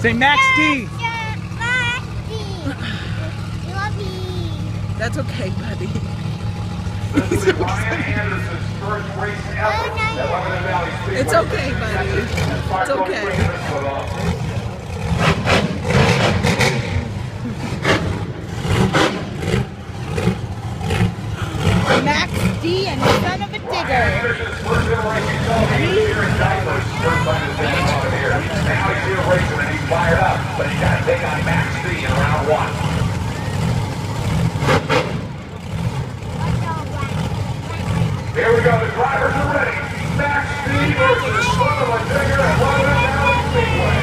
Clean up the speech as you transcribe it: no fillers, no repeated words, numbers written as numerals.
Say Max D. That's okay, buddy. This is Ryan Anderson's first race ever at Lebanon Valley Speedway. It's okay, buddy. It's okay. Max D and son of a digger. Anderson's first ever racing celebrated here in Diapers. First time he's been on here. Now he's here racing and he's fired up, but he's got to take on Max D in round one. Here we go, the drivers are ready. Max D versus son of a digger at Lebanon Valley Speedway.